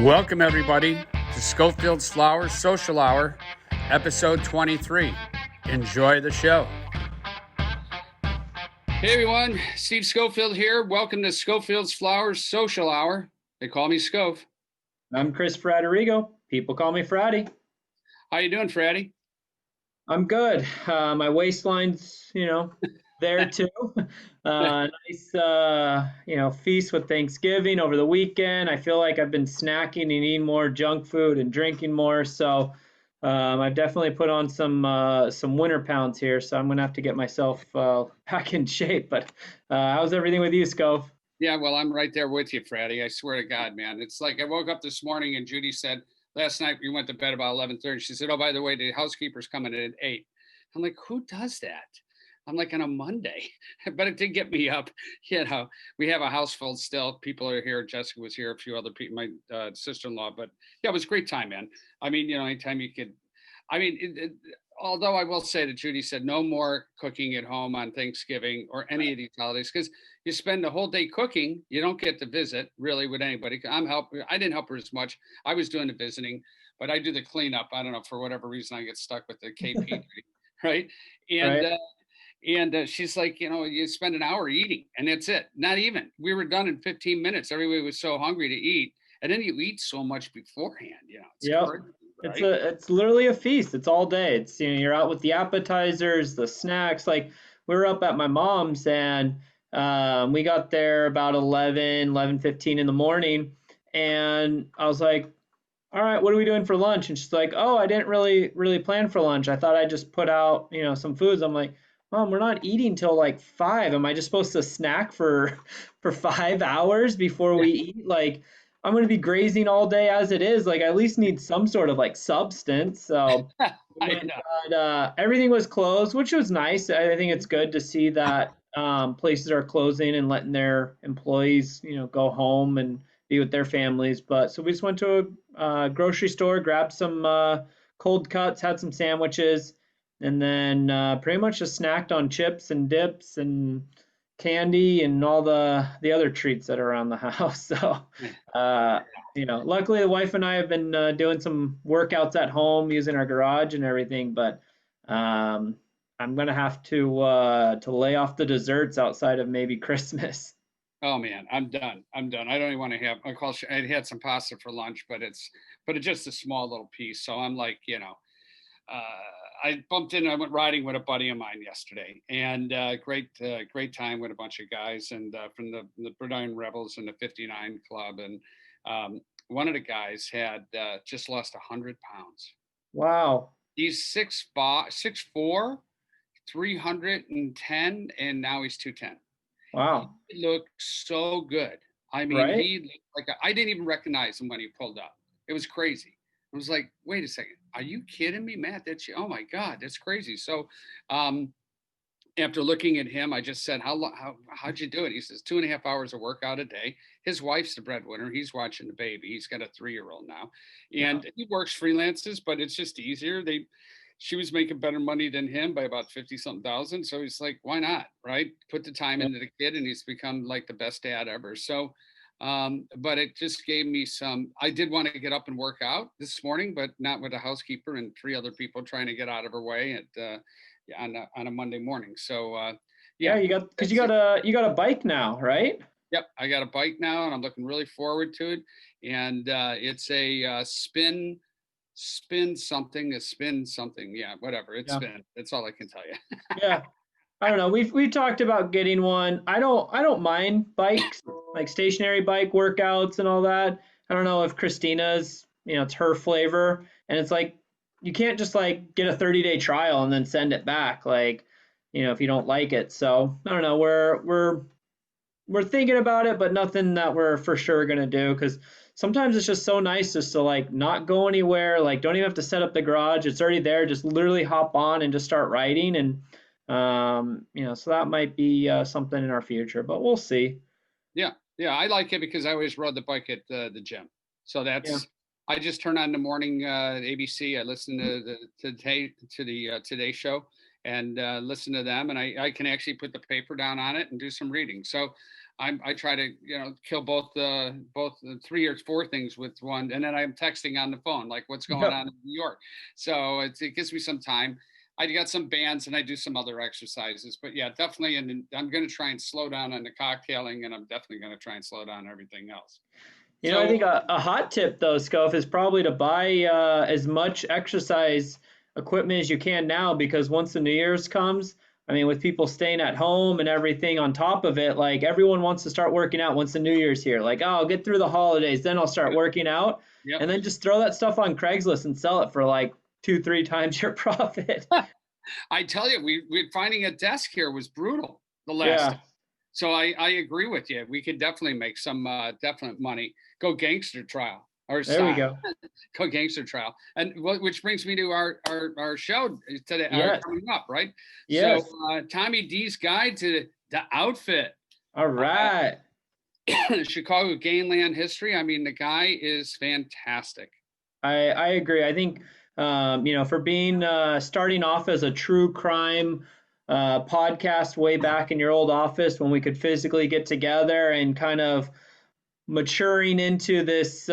Welcome, everybody, to Schofield's Flowers Social Hour, episode 23. Enjoy the show. Hey, everyone. Steve Schofield here. Welcome to Schofield's Flowers Social Hour. They call me Scof. I'm Chris Fratty. People call me Fratty. How you doing, Fratty? I'm good. My waistline's, there too. Nice, feast with Thanksgiving over the weekend. I feel like I've been snacking and eating more junk food and drinking more. So I've definitely put on some winter pounds here. So I'm gonna have to get myself back in shape. But how's everything with you, Scof? Yeah, well, I'm right there with you, Fratty. I swear to God, man. It's like I woke up this morning and Judy said, last night we went to bed about 11:30. She said, oh, by the way, the housekeeper's coming at 8. I'm like, who does that? I'm like on a Monday, but it did get me up. We have a house full still. People are here. Jessica was here, a few other people, my sister-in-law. But yeah, it was a great time, man. I mean, anytime you could, although I will say that Judy said no more cooking at home on Thanksgiving or any of these holidays, because you spend the whole day cooking. You don't get to visit really with anybody. I didn't help her as much. I was doing the visiting, but I do the cleanup. I don't know, for whatever reason, I get stuck with the KP, right? And, Right. She's like, you spend an hour eating and that's it. Not even. We were done in 15 minutes. Everybody was so hungry to eat. And then you eat so much beforehand, it's Yep. crazy, right? It's literally a feast. It's all day. It's you're out with the appetizers, the snacks. Like we were up at my mom's and we got there about 11:15 in the morning, and I was like, all right, what are we doing for lunch? And she's like, oh, I didn't really plan for lunch. I thought I just put out, some foods. I'm like, Mom, we're not eating till like 5. Am I just supposed to snack for for 5 hours before Yeah. we eat? Like, I'm gonna be grazing all day as it is. Like, I at least need some sort of like substance. So we I went, know. everything was closed, which was nice. I think it's good to see that places are closing and letting their employees, go home and be with their families. But so we just went to a grocery store, grabbed some cold cuts, had some sandwiches, and then pretty much just snacked on chips and dips and candy and all the other treats that are around the house. So, uh, luckily the wife and I have been doing some workouts at home using our garage and everything, but um, I'm gonna have to lay off the desserts outside of maybe Christmas. Oh man, I'm done. I'm done. I don't even want to have. I had some pasta for lunch, but it's just a small little piece. So I'm like, uh, I bumped in. I went riding with a buddy of mine yesterday, and great time with a bunch of guys and from the Bruneian Rebels and the 59 Club, and one of the guys had just lost 100 pounds. Wow. He's 6'5", 6'4", 310, and now he's 210. He Wow. looked so good. I mean, Right? he looked like I didn't even recognize him when he pulled up. It was crazy. I was like, wait a second, are you kidding me, Matt? That's you. Oh my God, that's crazy. So, um, after looking at him, I just said, how'd you do it? He says 2.5 hours of workout a day. His wife's the breadwinner. He's watching the baby. He's got a 3-year-old now, Yeah. and he works freelances, but it's just easier. She was making better money than him by about 50 something thousand. So he's like, why not? Right. Put the time Yeah. into the kid and he's become like the best dad ever. So, but it just gave me I did want to get up and work out this morning, but not with a housekeeper and 3 other people trying to get out of her way on a Monday morning. So, Yeah, yeah, because that's it. you got a bike now, right? Yep. I got a bike now and I'm looking really forward to it. And, it's a, spin something. Yeah, whatever. It's Yeah. spin. That's all I can tell you. Yeah. I don't know. We talked about getting one. I don't mind bikes, like stationary bike workouts and all that. I don't know if Christina's, it's her flavor, and it's like you can't just like get a 30-day trial and then send it back, like, if you don't like it. So I don't know. We're thinking about it, but nothing that we're for sure gonna do because sometimes it's just so nice just to like not go anywhere, like don't even have to set up the garage. It's already there. Just literally hop on and just start riding, and so that might be something in our future, but we'll see. Yeah, yeah, I like it because I always rode the bike at the gym. So Yeah. I just turn on the morning ABC. I listen to the Today Show and listen to them, and I can actually put the paper down on it and do some reading. So I try to, kill both the 3 or 4 things with one, and then I'm texting on the phone, like what's going on in New York. So it gives me some time. I got some bands and I do some other exercises, but yeah, definitely. And I'm going to try and slow down on the cocktailing, and I'm definitely going to try and slow down everything else. I So think a hot tip though, Scof, is probably to buy as much exercise equipment as you can now, because once the New Year's comes, I mean, with people staying at home and everything on top of it, like everyone wants to start working out once the New Year's here. Like, oh, I'll get through the holidays, then I'll start working out, yep. and then just throw that stuff on Craigslist and sell it for like 2, 3 times your profit. I tell you, we finding a desk here was brutal the last Yeah, time. So I agree with you. We could definitely make some definite money. Go gangster trial or there we style. go. Go gangster trial. And which brings me to our show today, Yes, coming up, right? So yes. Tommy D's guide to the outfit. All right. Chicago Gangland history. I mean, the guy is fantastic. I agree. I think for being starting off as a true crime podcast way back in your old office when we could physically get together, and kind of maturing into this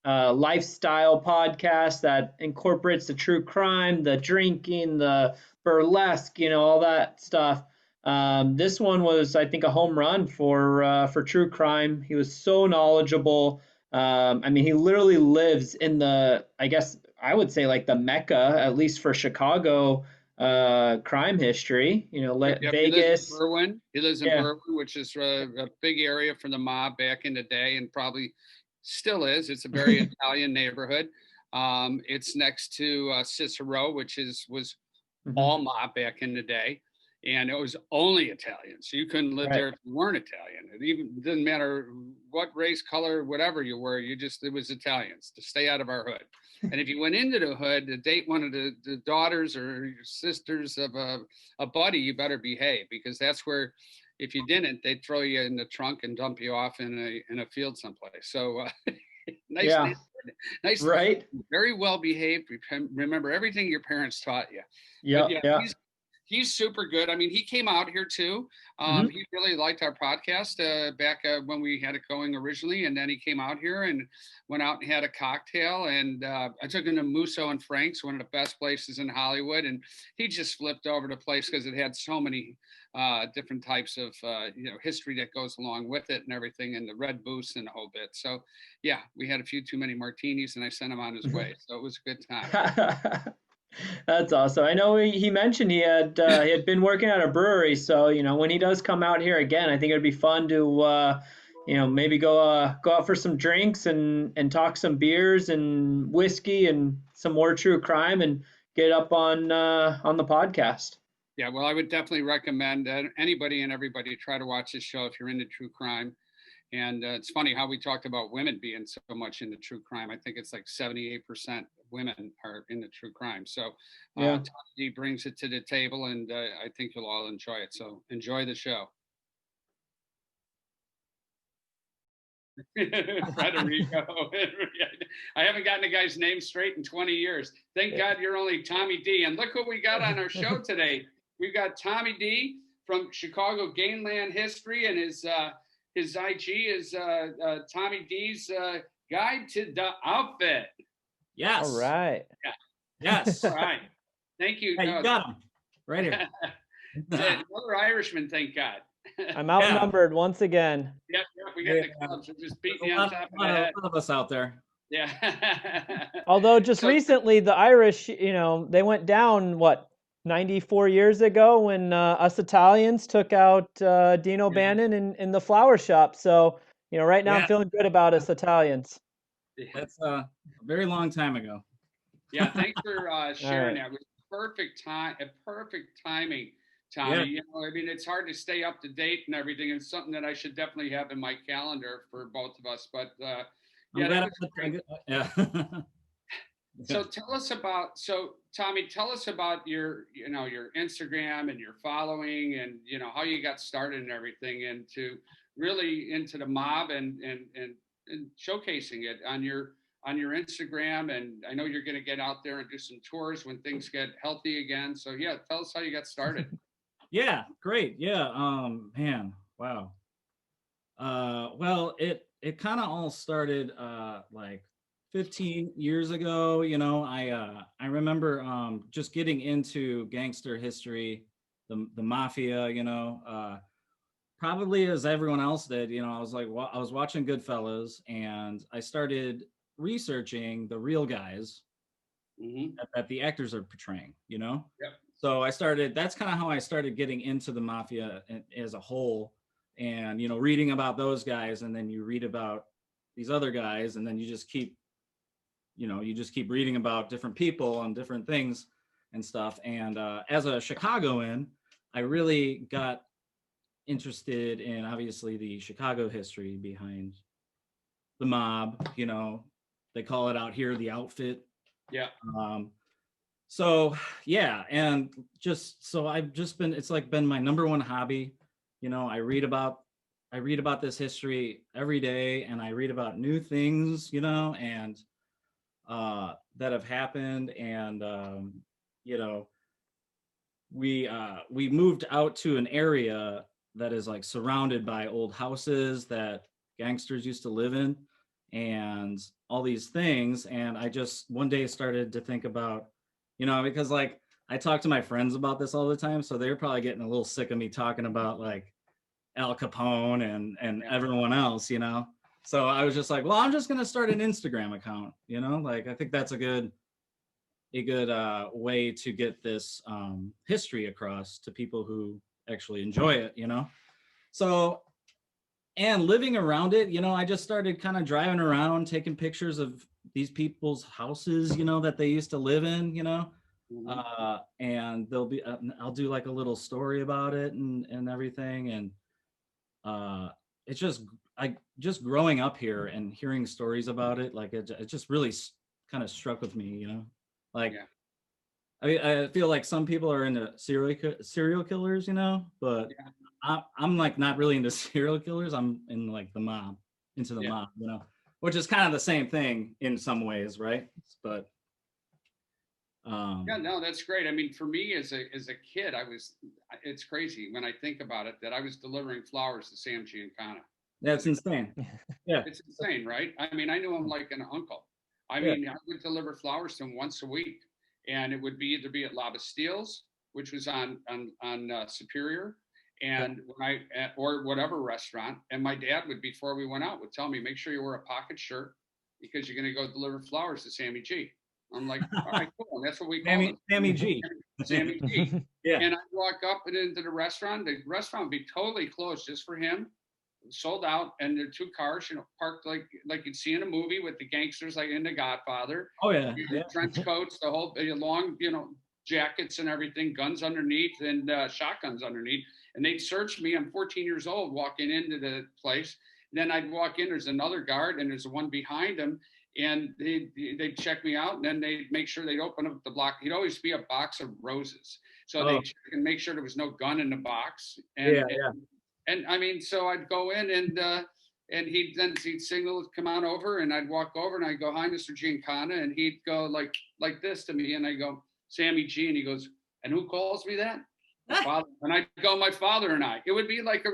lifestyle podcast that incorporates the true crime, the drinking, the burlesque, all that stuff. This one was, I think, a home run for true crime. He was so knowledgeable. I mean, he literally lives in I guess I would say like the Mecca, at least for Chicago crime history. Yep. He lives in Vegas. Berwyn. He lives in Yeah. Berwyn, which is a big area for the mob back in the day, and probably still is. It's a very Italian neighborhood. It's next to Cicero, which was all mob back in the day, and it was only Italian. So you couldn't live there if you weren't Italian. It didn't matter what race, color, whatever you were. It was Italians to stay out of our hood. And if you went into the hood to date one of the daughters or your sisters of a buddy, you better behave, because that's where, if you didn't, they'd throw you in the trunk and dump you off in a field someplace. So nice, Yeah. nice, Right. very well behaved. Remember everything your parents taught you. Yeah. But Yeah. he's super good. I mean, he came out here too. He really liked our podcast back when we had it going originally, and then he came out here and went out and had a cocktail. And I took him to Musso and Frank's, one of the best places in Hollywood, and he just flipped over the place because it had so many different types of history that goes along with it and everything, and the red booths and the whole bit. So yeah, we had a few too many martinis, and I sent him on his way. So it was a good time. That's awesome. I know he mentioned he had been working at a brewery, so when he does come out here again, I think it'd be fun to maybe go out for some drinks and talk some beers and whiskey and some more true crime, and get up on the podcast. Yeah, well, I would definitely recommend that anybody and everybody try to watch this show if you're into true crime. And it's funny how we talked about women being so much into true crime. I think it's like 78% women are into true crime. So Tom D brings it to the table, and I think you'll all enjoy it. So enjoy the show. Federico. I haven't gotten a guy's name straight in 20 years. Thank God you're only Tommy D. And look what we got on our show today. We've got Tommy D from Chicago Gangland History, and his IG is Tommy D's Guide to the Outfit. Yes. All right. Yeah. Yes. All right. Thank you. Yeah, you got him right here. Another Irishman, thank God. I'm outnumbered once again. Yeah, we got the clubs. We're just beating you on top of the head. A lot of us out there. Yeah. Although just recently the Irish, they went down, 94 years ago when us Italians took out Dino Bannon in the flower shop. So, right now I'm feeling good about us Italians. That's a very long time ago. Yeah, thanks for sharing that. It was perfect timing, Tommy. Yeah. I mean, it's hard to stay up to date and everything. It's something that I should definitely have in my calendar for both of us. But So Tommy, tell us about your Instagram and your following, and how you got started and everything, and to really into the mob and showcasing it on your Instagram. And I know you're going to get out there and do some tours when things get healthy again. So yeah, tell us how you got started. Yeah, great. Yeah, man, wow. Well, it kind of all started like 15 years ago. You know, I remember just getting into gangster history, the mafia. You know, probably as everyone else did. You know, I was like, I was watching Goodfellas, and I started researching the real guys Mm-hmm. that the actors are portraying. You know, Yep. so I started. That's kind of how I started getting into the mafia as a whole, and you know, reading about those guys, and then you read about these other guys, and then you just keep, you just keep reading about different people and different things and stuff. And as a Chicagoan, I really got interested in obviously the Chicago history behind the mob. You know, they call it out here the outfit. Yeah. Um, So yeah, and just so I've just been it's like been my number one hobby. You know, I read about this history every day, and I read about new things, you know, and that have happened. And you know, we moved out to an area that is like surrounded by old houses that gangsters used to live in, and all these things. And I just one day started to think about, you know, because like I talk to my friends about this all the time, so they're probably getting a little sick of me talking about like Al Capone and Yeah. everyone else, you know. So I was just like, well, I'm just gonna start an Instagram account, you know. Like I think that's a good way to get this history across to people who actually enjoy it, you know. So, and living around it, you know, I just started kind of driving around, taking pictures of these people's houses, you know, that they used to live in, you know. Mm-hmm. And I'll do like a little story about it and everything. And it's just growing up here and hearing stories about it, like it just really kind of struck with me, you know. Like Yeah. I feel like some people are into serial killers, you know, but Yeah. I'm like not really into serial killers. I'm in like the mob, into the Yeah. mob, you know, which is kind of the same thing in some ways, right? But Yeah, no, that's great. I mean, for me as a kid, it's crazy when I think about it that I was delivering flowers to Sam Giancana. that's insane. Yeah, It's insane, right? I mean, I knew him like an uncle. I yeah. mean, I would deliver flowers to him once a week, and it would be either be at La Bastile's, which was on Superior, and or whatever restaurant. And my dad would, before we went out, would tell me, make sure you wear a pocket shirt because you're going to go deliver flowers to Sammy G. I'm like, all right, cool. And that's what we call him, Sammy G. Sammy G. Yeah. And I'd walk up and into the restaurant. The restaurant would be totally closed just for him, sold out, and there are two cars, parked like you'd see in a movie with the gangsters, like in The Godfather. Oh yeah. Yeah. Trench coats, the whole long, jackets and everything, guns underneath, and shotguns underneath. And they'd search me. I'm 14 years old, walking into the place. Then I'd walk in. There's another guard, and there's one behind him. And they'd check me out, and then they'd make sure they'd open up the block. He'd always be a box of roses, so they'd check and make sure there was no gun in the box. And I mean, so I'd go in, and he'd signal, come on over, and I'd walk over, and I'd go, hi, Mr. Giancana, and he'd go like this to me, and I go, Sammy G, and he goes, and who calls me that? My father. And I'd go, my father and I. It would be like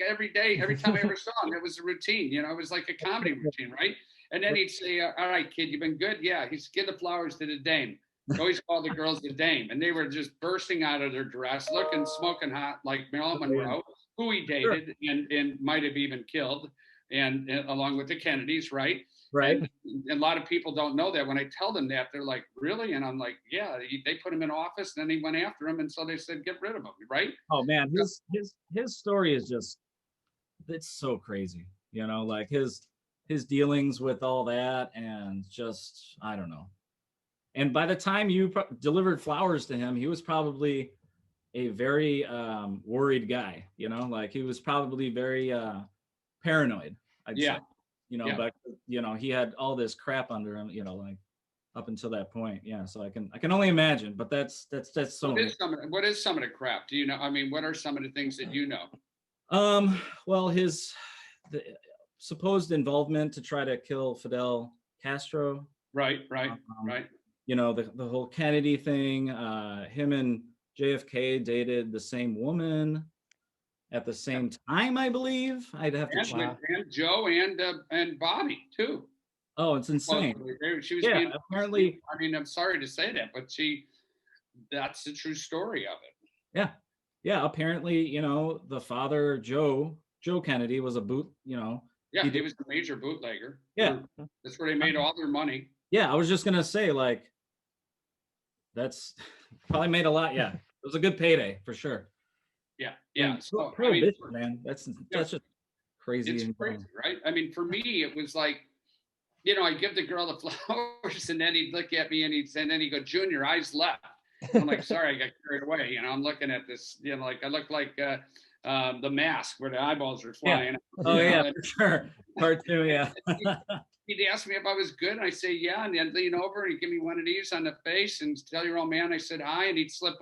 every day, every time I ever saw him, it was a routine, it was like a comedy routine, right? And then he'd say, all right, kid, you've been good? Yeah. He's give the flowers to the dame. He always called the girls the dame. And they were just bursting out of their dress, looking, smoking hot, like Marilyn Monroe, who he dated and might have even killed, and along with the Kennedys, right? Right. And a lot of people don't know that. When I tell them that, they're like, really? And I'm like, yeah, they put him in office, and then he went after him. And so they said, get rid of him, right? Oh man, his story is just, it's so crazy, like his dealings with all that, and just, I don't know. And by the time you delivered flowers to him, he was probably a very worried guy, like he was probably very paranoid, I'd say, but he had all this crap under him, like up until that point. Yeah. So I can only imagine, but that's so. What is some of the crap? Do you know? I mean, what are some of the things that you know? Well, the supposed involvement to try to kill Fidel Castro. Right. The whole Kennedy thing, him and JFK dated the same woman. at the same time, I believe. I'd have to check. And Joe and Bobby too. Oh, it's insane. She was Yeah, being, apparently. I mean, I'm sorry to say that, but that's the true story of it. Yeah. Yeah. Apparently, you know, the father, Joe Kennedy, was a Yeah, he was a major bootlegger. Yeah. That's where they made all their money. Yeah, I was just gonna say, like, that's probably made a lot. Yeah. It was a good payday for sure. Yeah. Yeah. So, prohibition, man. That's just crazy. It's crazy, right? I mean, for me, it was like, you know, I give the girl the flowers, and then he'd look at me, and he'd go, "Junior, eyes left." I'm like, sorry, I got carried away. You know, I'm looking at this, you know, like I look like the Mask where the eyeballs are flying. Yeah. Oh yeah, for sure. Part 2, yeah. He'd ask me if I was good, and I say yeah, and then lean over and he'd give me one of these on the face and tell your old man I said hi, and he'd slip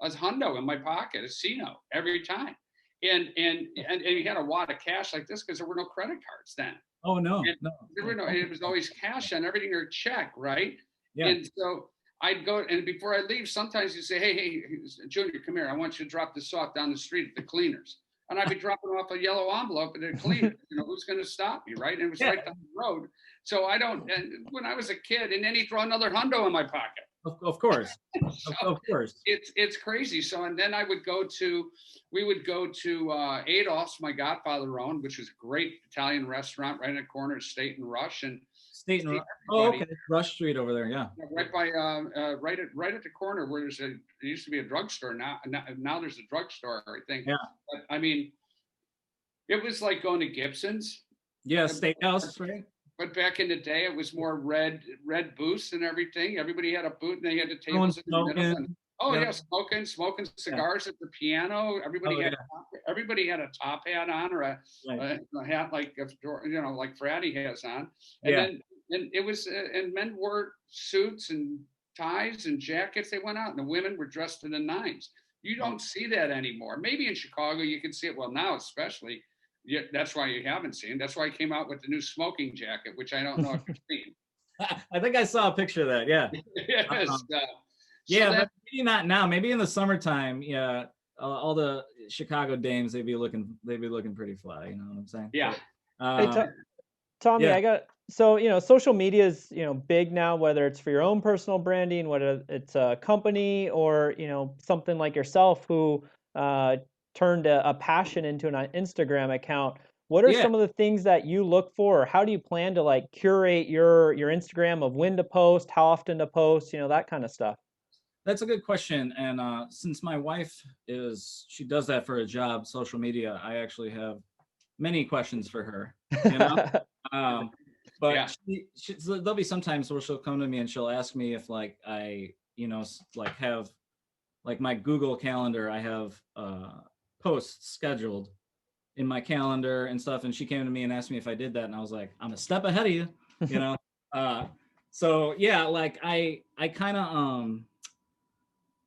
a hundo in my pocket, a C-note every time, and he had a wad of cash like this because there were no credit cards then. Oh no, no. There were no. It was always cash on everything or check, right? Yeah. And so I'd go, and before I leave, sometimes you say, hey, Junior, come here. I want you to drop this off down the street at the cleaners. And I'd be dropping off a yellow envelope at the cleaners. You know, who's going to stop me, right? And it was right down the road. So I don't. And when I was a kid, and then he'd throw another hundo in my pocket. Of course, So of course. It's crazy. So and then we would go to Adolph's, my godfather owned, which was a great Italian restaurant right in the corner of State and Rush, and State and Rush. Oh, okay, Rush Street over there, yeah. Right by right at the corner where there used to be a drugstore. Now there's a drugstore, I think. Yeah. But I mean, it was like going to Gibson's. Yeah, steakhouse, right? But back in the day, it was more red booths and everything. Everybody had a booth, and they had the tables in the middle. And, smoking cigars at the piano. Everybody had a top hat on, or a hat like like Fratty has on. And then it was, and men wore suits and ties and jackets. They went out, and the women were dressed to the nines. You don't see that anymore. Maybe in Chicago you can see it. Well, now especially. Yeah, that's why you haven't seen. That's why I came out with the new smoking jacket, which I don't know if you've seen. I think I saw a picture of that. Yeah. Yes, but maybe not now. Maybe in the summertime. Yeah, all the Chicago dames, they'd be looking pretty fly. You know what I'm saying? Yeah. Hey, Tommy, social media is big now. Whether it's for your own personal branding, whether it's a company or something like yourself who turned a passion into an Instagram account. What are some of the things that you look for? Or how do you plan to like curate your Instagram of when to post, how often to post, that kind of stuff? That's a good question. And since my wife she does that for a job, social media, I actually have many questions for her. But there'll be sometimes where she'll come to me and she'll ask me if like I, have like my Google Calendar, I have posts scheduled in my calendar and stuff, and she came to me and asked me if I did that, and I was like, I'm a step ahead of you, so yeah, like I kind of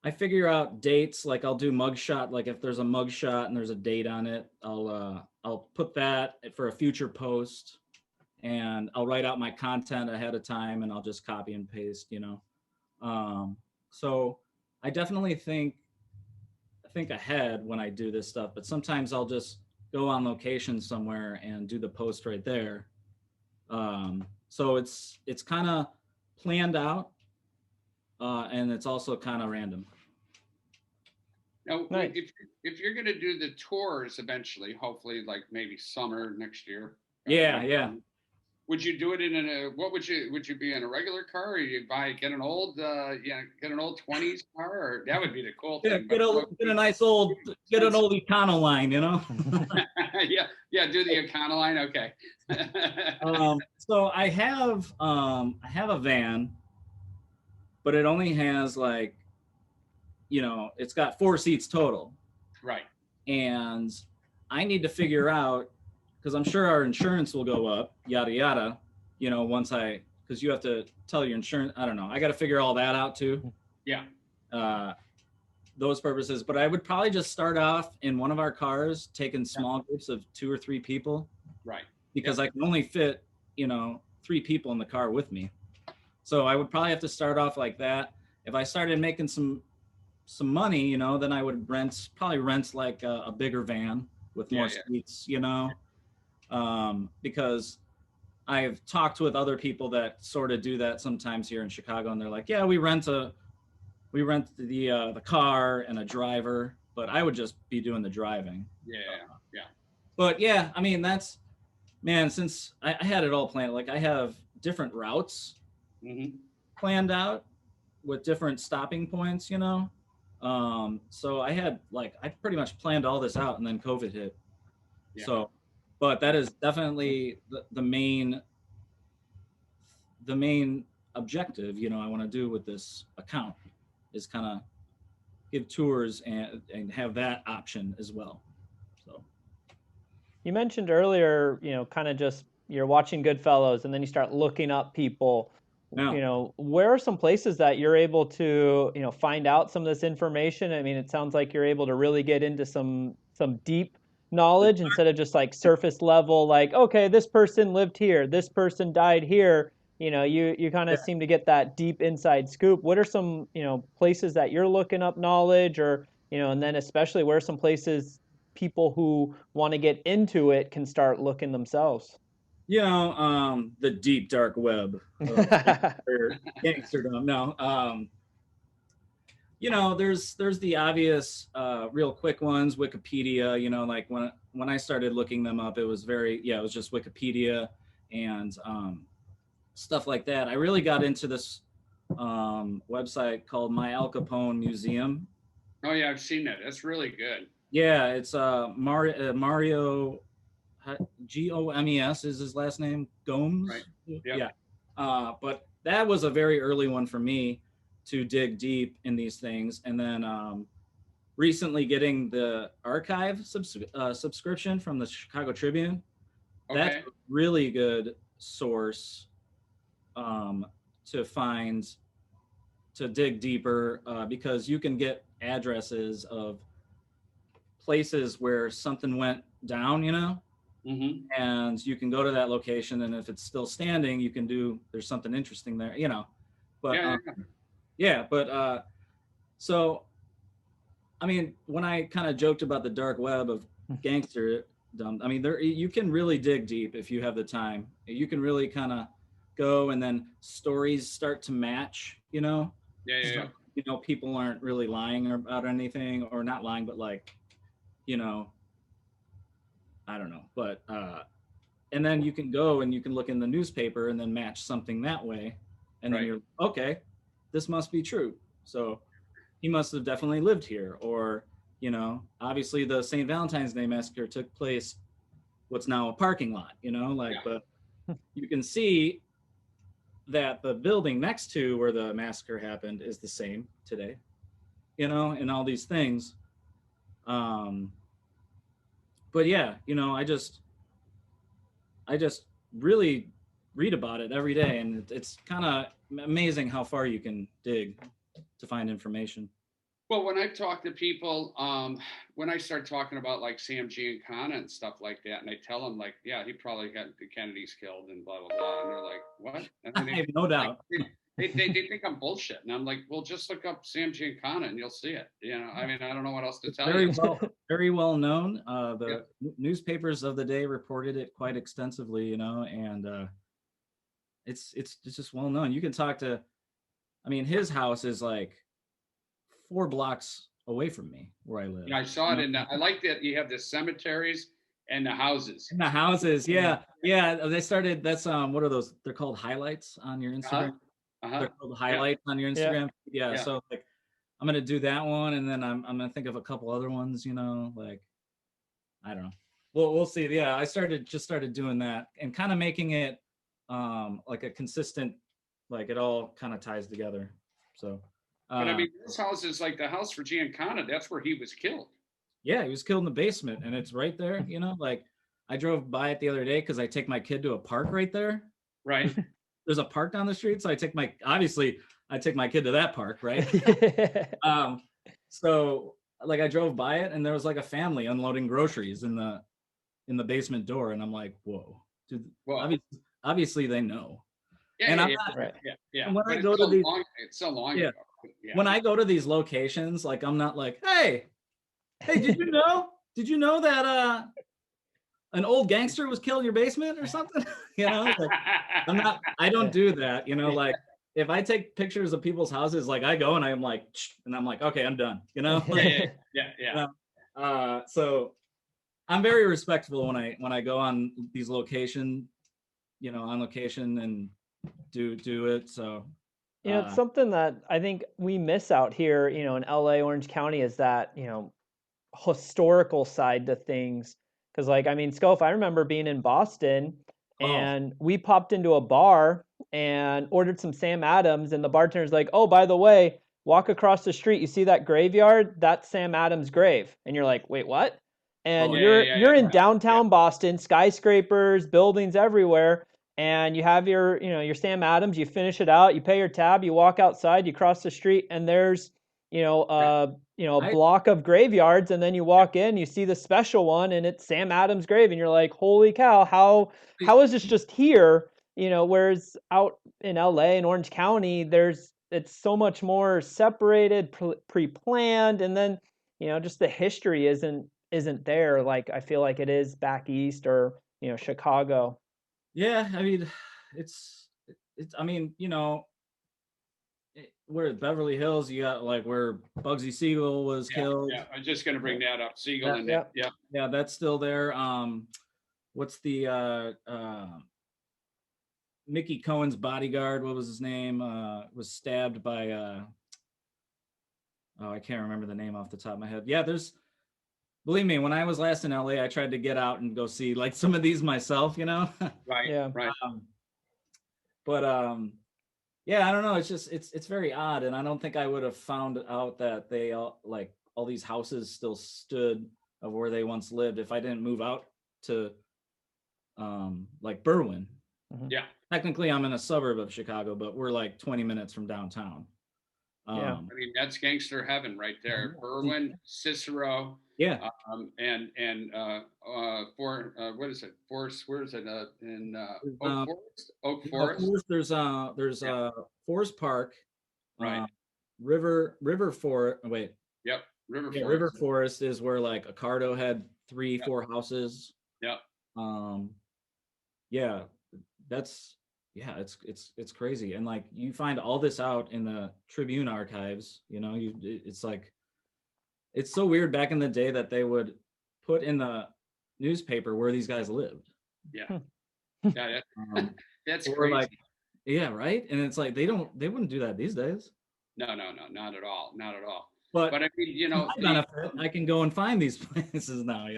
I figure out dates. Like I'll do mugshot, like if there's a mugshot and there's a date on it, I'll put that for a future post, and I'll write out my content ahead of time, and I'll just copy and paste, so I definitely think ahead when I do this stuff, but sometimes I'll just go on location somewhere and do the post right there. So it's kind of planned out, and it's also kind of random. Now, nice. If you're going to do the tours eventually, hopefully, like maybe summer next year. Yeah. Would you do it in what would you be in a regular car, or you get an old 20s car, or that would be the cool thing. Get an old Econoline, Yeah, do the Econoline, okay. So I have a van, but it only has like, it's got 4 seats total. Right. And I need to figure out, because I'm sure our insurance will go up, yada, yada, because you have to tell your insurance. I don't know. I got to figure all that out too. Yeah. Those purposes. But I would probably just start off in one of our cars, taking small groups of 2 or 3 people. Right. Because I can only fit, 3 people in the car with me. So I would probably have to start off like that. If I started making some money, then I would rent like a bigger van. with more seats, you know, because I've talked with other people that sort of do that sometimes here in Chicago, and they're like, yeah, we rent the car and a driver, but I would just be doing the driving. Yeah. But yeah, I mean, that's, man, since I had it all planned, like I have different routes planned out with different stopping points, you know. So I pretty much planned all this out, and then COVID hit. Yeah. So, but that is definitely the main objective, you know, I want to do with this account is kind of give tours and have that option as well. So you mentioned earlier, you know, kind of just you're watching Goodfellas and then you start looking up people. Yeah. You know, where are some places that you're able to, you know, find out some of this information? I mean, it sounds like you're able to really get into some deep knowledge instead of just like surface level, like, okay, this person lived here, this person died here. You know, you kind of seem to get that deep inside scoop. What are some, you know, places that you're looking up knowledge, or, you know, and then especially where are some places people who want to get into it can start looking themselves? You know, the deep dark web of gangsterdom. No, you know, there's the obvious, real quick ones. Wikipedia. You know, like when I started looking them up, it was it was just Wikipedia and stuff like that. I really got into this website called My Al Capone Museum. Oh yeah, I've seen that. That's really good. Yeah, it's Mario Gomes is his last name. Gomes. Right. Yep. Yeah. But that was a very early one for me to dig deep in these things, and then recently getting the archive subscription from the Chicago Tribune. Okay. That's a really good source to dig deeper, because you can get addresses of places where something went down, you know, and you can go to that location, and if it's still standing, you can there's something interesting there, you know. But so I mean, when I kind of joked about the dark web of gangsterdom, I mean, you can really dig deep if you have the time. You can really kind of go, and then stories start to match, you know. Yeah. You know, people aren't really lying about anything, or not lying, but like, you know, I don't know, but and then you can go and you can look in the newspaper and then match something that way, and then you're okay, this must be true. So he must have definitely lived here, or, you know, obviously the St. Valentine's Day massacre took place what's now a parking lot, you know, like, but you can see that the building next to where the massacre happened is the same today, you know, and all these things. But yeah, you know, I just really read about it every day, and it's kind of amazing how far you can dig to find information. Well, when I talk to people, when I start talking about like Sam Giancana and stuff like that, and I tell them like, yeah, he probably got the Kennedys killed and blah, blah, blah. And they're like, what? I have no doubt. They think I'm bullshit. And I'm like, well, just look up Sam Giancana and you'll see it. You know, I mean, I don't know what else to tell you. Very well known. The newspapers of the day reported it quite extensively, you know, and it's just well known. You can talk to, I mean, his house is like 4 blocks away from me where I live. Yeah, I saw it. And I like that you have the cemeteries and the houses. And the houses, yeah. They started, that's, what are those? They're called highlights on your Instagram. They're called highlights on your Instagram. Yeah. So like, I'm going to do that one. And then I'm going to think of a couple other ones, you know, like, I don't know. Well, we'll see. Yeah. I started doing that and kind of making it like a consistent, like it all kind of ties together. So, but I mean, this house is like the house for Giancana. That's where he was killed. Yeah, he was killed in the basement, and it's right there. You know, like I drove by it the other day because I take my kid to a park right there. Right. There's a park down the street, so I take my kid to that park, right? So like I drove by it, and there was like a family unloading groceries in the basement door, and I'm like, whoa, dude, obviously they know. Yeah, and yeah. And when I go to these, it's so long ago. Yeah. When I go to these locations, like I'm not like, hey, did you know did you know that an old gangster was killed in your basement or something? Like, I don't do that, like if I take pictures of people's houses, like I go and I'm like, and I'm like, okay, I'm done, like, so I'm very respectful when I go on these location, on location and do it. So It's something that I think we miss out here, in LA, Orange County, is that, historical side to things. Because, like, I mean, Scof, I remember being in Boston and we popped into a bar and ordered some Sam Adams, and the bartender's like, oh, by the way, walk across the street. You see that graveyard? That's Sam Adams' grave. And you're like, wait, what? And you're in downtown Boston, skyscrapers, buildings everywhere. And you have your Sam Adams, you finish it out, you pay your tab, you walk outside, you cross the street, and there's, a block of graveyards, and then you walk in, you see the special one, and it's Sam Adams' grave, and you're like, holy cow, how is this just here? Whereas out in LA and Orange County, it's so much more separated, pre-planned, and then, just the history isn't there like I feel like it is back east or, Chicago. Yeah, I mean, it's I mean, where Beverly Hills, you got like where Bugsy Siegel was killed. Yeah, I'm just gonna bring that up. Siegel in there. Yeah, that's still there. What's the Mickey Cohen's bodyguard? What was his name? Was stabbed by I can't remember the name off the top of my head. Yeah, believe me, when I was last in LA, I tried to get out and go see like some of these myself, Right. Yeah. Right. But yeah, I don't know. It's just it's very odd, and I don't think I would have found out that they all these houses still stood of where they once lived if I didn't move out to like Berwyn. Mm-hmm. Yeah. Technically, I'm in a suburb of Chicago, but we're like 20 minutes from downtown. I mean, that's gangster heaven right there. Berwyn, Cicero. Yeah. What is it? Forest. Where is it? In Oak Forest. Oak Forest. There's Forest Park. Right. River Forest. Wait. Yep. River Forest is where like Accardo had 3-4 houses. Yep. Yeah. It's crazy, and like you find all this out in the Tribune archives. It's like it's so weird back in the day that they would put in the newspaper where these guys lived. Yeah, that's crazy. Like, yeah, right. And it's like they wouldn't do that these days. No, not at all, not at all. But I mean, I can go and find these places now.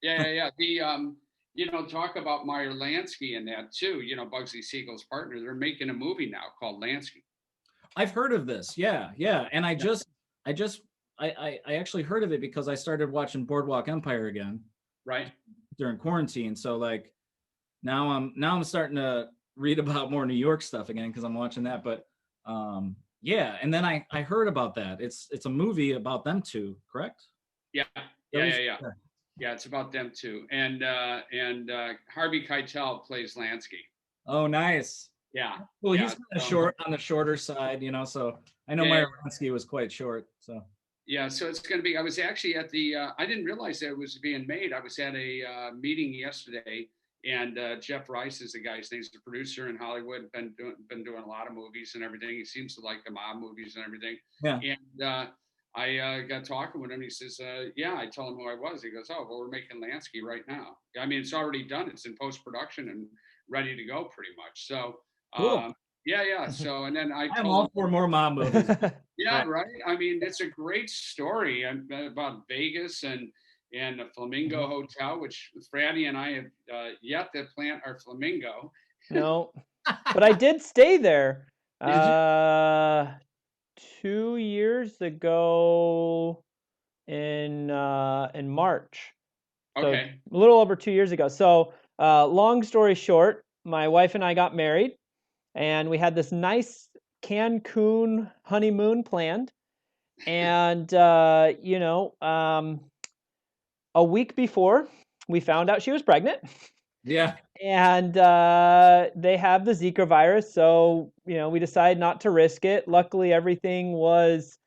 Yeah. The talk about Meyer Lansky and that too. Bugsy Siegel's partner. They're making a movie now called Lansky. I've heard of this. Yeah. And I actually heard of it because I started watching Boardwalk Empire again. Right. During quarantine. So like now I'm starting to read about more New York stuff again because I'm watching that. But yeah. And then I heard about that. It's a movie about them two, correct? Yeah. Yeah, it's about them too, and Harvey Keitel plays Lansky. Oh, nice. Yeah. Well, he's kind of short on the shorter side, So I know Meyer Lansky was quite short. So yeah, so it's going to be. I was actually at the. I didn't realize that it was being made. I was at a meeting yesterday, and Jeff Rice is the guy. His name's the producer in Hollywood. Been doing a lot of movies and everything. He seems to like the mob movies and everything. Yeah. And I got talking with him. He says, yeah, I told him who I was. He goes, oh, well, we're making Lansky right now. I mean, it's already done. It's in post-production and ready to go pretty much. So, cool. Yeah. So, and then I'm all for more mob movies. Yeah, right. I mean, it's a great story about Vegas and the Flamingo Hotel, which Fratty and I have yet to plant our flamingo. No, but I did stay there. 2 years ago in March. Okay. So a little over 2 years ago. So long story short, my wife and I got married, and we had this nice Cancun honeymoon planned. And a week before, we found out she was pregnant. Yeah. And they have the Zika virus, so we decided not to risk it. Luckily, everything was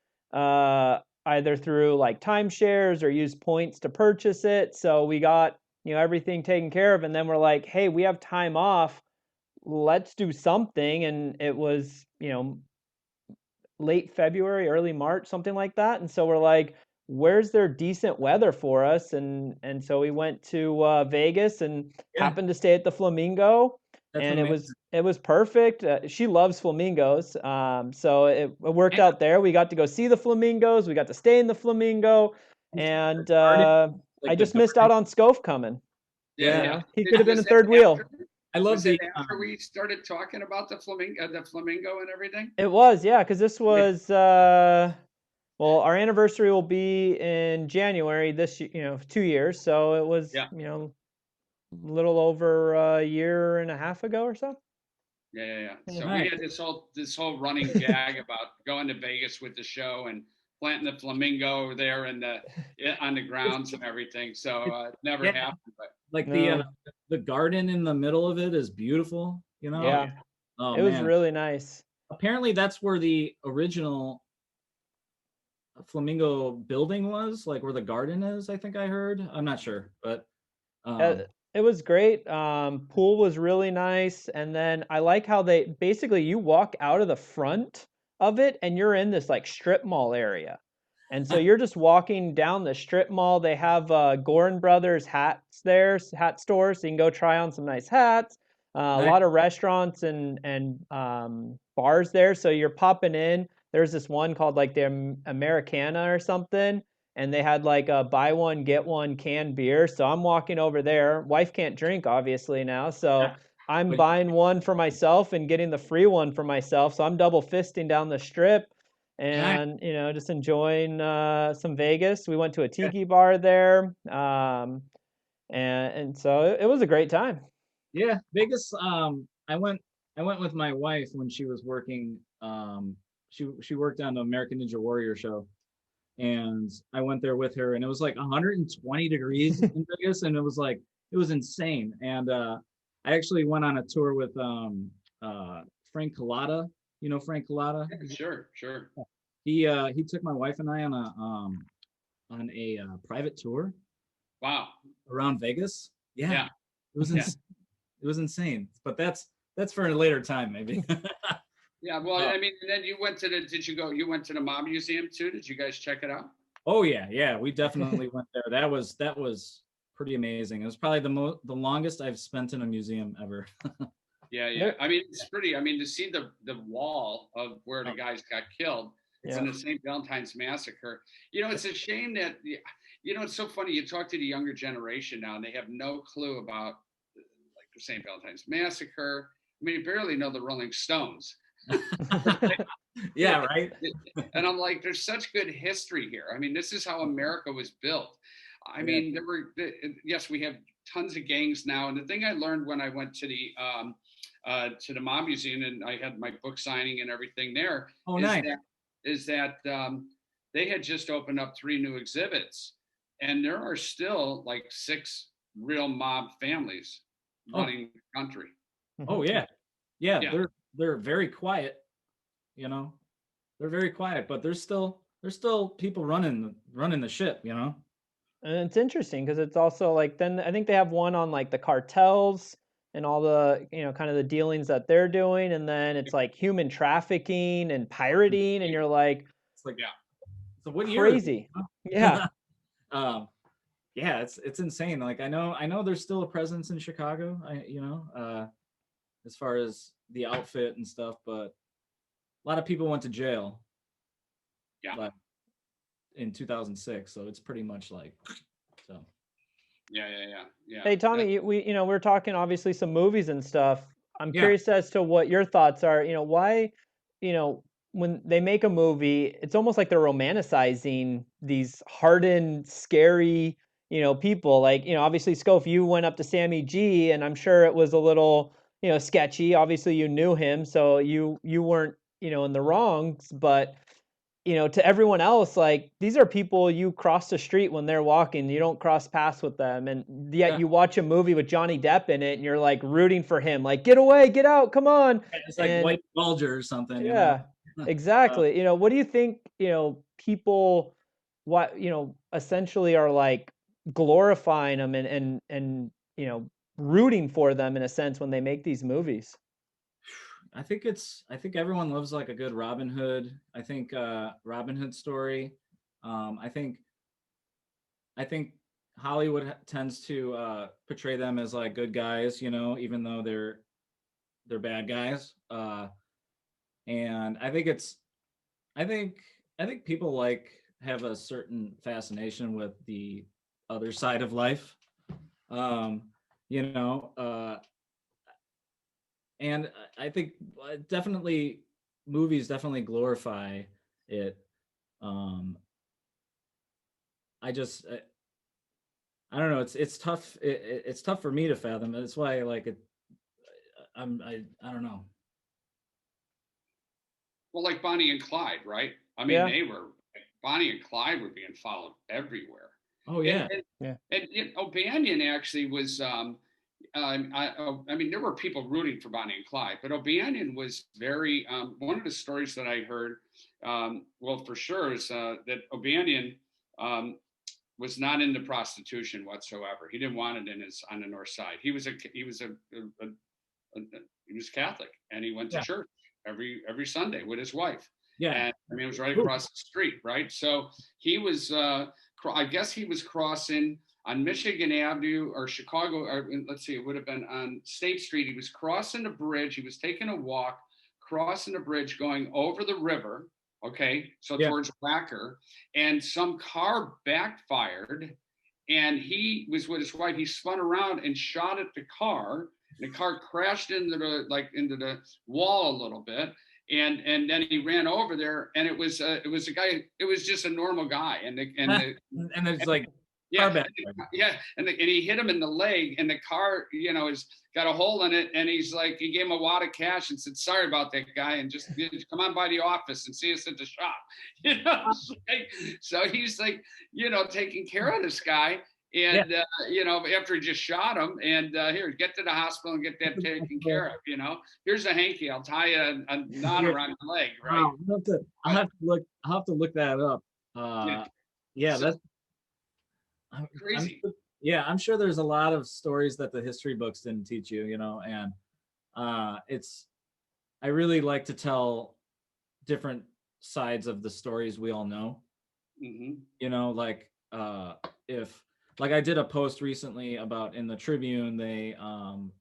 either through like timeshares or use points to purchase it. So we got, everything taken care of. And then we're like, hey, we have time off. Let's do something. And it was, late February, early March, something like that. And so we're like, where's there decent weather for us? And so we went to Vegas and Yeah. happened to stay at the Flamingo. That's And amazing. it was perfect. She loves flamingos, so it worked out there. We got to go see the flamingos. We got to stay in the Flamingo, and I just missed out on Scof coming. Yeah. He could have been a third wheel. I love the after we started talking about the flamingo and everything. It was, yeah, because this was well, our anniversary will be in January this 2 years, so it was a little over a year and a half ago or so. Yeah. So we had this whole running gag about going to Vegas with the show and planting the flamingo there and on the grounds and everything. So it never happened. But like the garden in the middle of it is beautiful. Yeah. Oh, it was really nice. Apparently, that's where the original Flamingo building was, like where the garden is. I think I heard. I'm not sure, but. It was great. Pool was really nice. And then I like how you walk out of the front of it and you're in this like strip mall area. And so you're just walking down the strip mall. They have Gorin Brothers hats there, hat stores. So you can go try on some nice hats. A lot of restaurants and bars there. So you're popping in. There's this one called like the Americana or something. And they had like a buy one, get one canned beer. So I'm walking over there. Wife can't drink, obviously, now. So I'm buying one for myself and getting the free one for myself. So I'm double fisting down the strip and, just enjoying some Vegas. We went to a tiki bar there. And so it was a great time. Yeah, Vegas. I went with my wife when she was working. She worked on the American Ninja Warrior show. And I went there with her, and it was like 120 degrees in Vegas, and it was insane. And I actually went on a tour with Frank Collada. You know Frank Collada? Sure. He took my wife and I on a private tour. Wow. Around Vegas. Yeah. It was it was insane. But that's for a later time, maybe. Yeah, well, I mean, and then you went to you went to the Mob Museum too? Did you guys check it out? Oh yeah, we definitely went there. That was pretty amazing. It was probably the longest I've spent in a museum ever. Yeah. I mean, it's pretty. I mean, to see the wall of where the guys got killed in the St. Valentine's Massacre. It's a shame that it's so funny. You talk to the younger generation now, and they have no clue about like the St. Valentine's Massacre. I mean, you barely know the Rolling Stones. Yeah, right. And I'm like, there's such good history here. I mean, this is how America was built. I mean, yes, we have tons of gangs now. And the thing I learned when I went to the Mob Museum and I had my book signing and everything there is that they had just opened up 3 new exhibits, and there are still like 6 real mob families running the country. Oh yeah. They're very quiet, They're very quiet, but there's still people running the ship, And it's interesting because it's also like then I think they have one on like the cartels and all the kind of the dealings that they're doing, and then it's like human trafficking and pirating, and you're like, it's like so what crazy, yeah. It's insane. Like I know there's still a presence in Chicago, as far as the outfit and stuff, but a lot of people went to jail. Yeah. In 2006, so it's pretty much like so. Yeah. Hey Tommy, we're talking obviously some movies and stuff. I'm curious as to what your thoughts are. Why, when they make a movie, it's almost like they're romanticizing these hardened, scary, people. Like, obviously Scof, you went up to Sammy G, and I'm sure it was a little, sketchy. Obviously you knew him, so you weren't, in the wrongs, but to everyone else, like these are people you cross the street when they're walking. You don't cross paths with them, and yet you watch a movie with Johnny Depp in it, and you're like rooting for him, like get away, get out, come on. It's like White Bulger or something. Yeah, exactly. What do you think? People what, essentially are like glorifying them and rooting for them in a sense when they make these movies. I think everyone loves like a good Robin Hood. I think Robin Hood story. I think Hollywood tends to portray them as like good guys, even though they're bad guys. And I think people like have a certain fascination with the other side of life. You know, and I think definitely movies definitely glorify it. I just I don't know. It's tough. It's tough for me to fathom. That's why I like it. I don't know. Well, like Bonnie and Clyde, right? I mean, Yeah. they were Bonnie and Clyde were being followed everywhere. Oh yeah. And O'Banion actually was. I mean, there were people rooting for Bonnie and Clyde, but O'Banion was very. One of the stories that I heard, well, for sure, is that O'Banion was not into prostitution whatsoever. He didn't want it on the north side. He was Catholic, and he went to church every Sunday with his wife. Yeah. And I mean, it was right across the street, right? So he was, I guess he was crossing on Michigan Avenue or Chicago, or let's see, it would have been on State Street. He was crossing the bridge. He was taking a walk, crossing the bridge, going over the river. Okay, so towards Wacker, and some car backfired, and he was with his wife. He spun around and shot at the car. The car crashed into the wall a little bit, and then he ran over there, and it was a guy. It was just a normal guy, and it's like and he hit him in the leg, and the car, has got a hole in it, and he's like, he gave him a wad of cash and said, "Sorry about that, guy, and just come on by the office and see us at the shop." So he's like, taking care of this guy. And, after he just shot him, and here, get to the hospital and get that taken care of, here's a hanky, I'll tie you a knot around your leg, right? Wow, I'll have to look that up. That's crazy. I'm sure there's a lot of stories that the history books didn't teach you, and I really like to tell different sides of the stories we all know. Mm-hmm. Like I did a post recently about, in the Tribune, they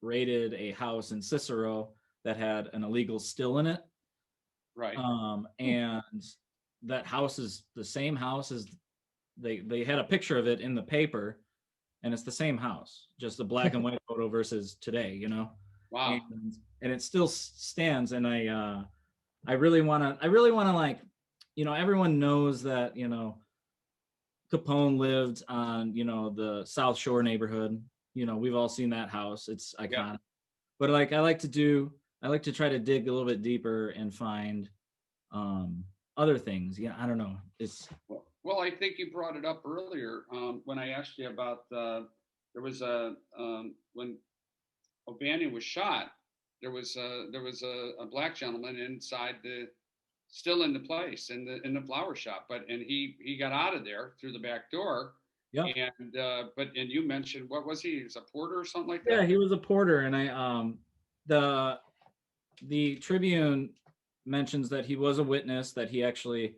raided a house in Cicero that had an illegal still in it. Right. And that house is the same house as they had a picture of it in the paper, and it's the same house, just a black and white photo versus today, Wow. And it still stands. And I really want to like, everyone knows that, Capone lived on, the South Shore neighborhood. We've all seen that house. It's iconic. Yeah. But like I like to try to dig a little bit deeper and find other things. Yeah, I don't know. It's well, I think you brought it up earlier when I asked you about there was when O'Banion was shot, there was a black gentleman inside still in the place in the flower shop, and he got out of there through the back door. Yeah. And you mentioned, what was he? He was a porter or something like that? Yeah, he was a porter. And the Tribune mentions that he was a witness, that he actually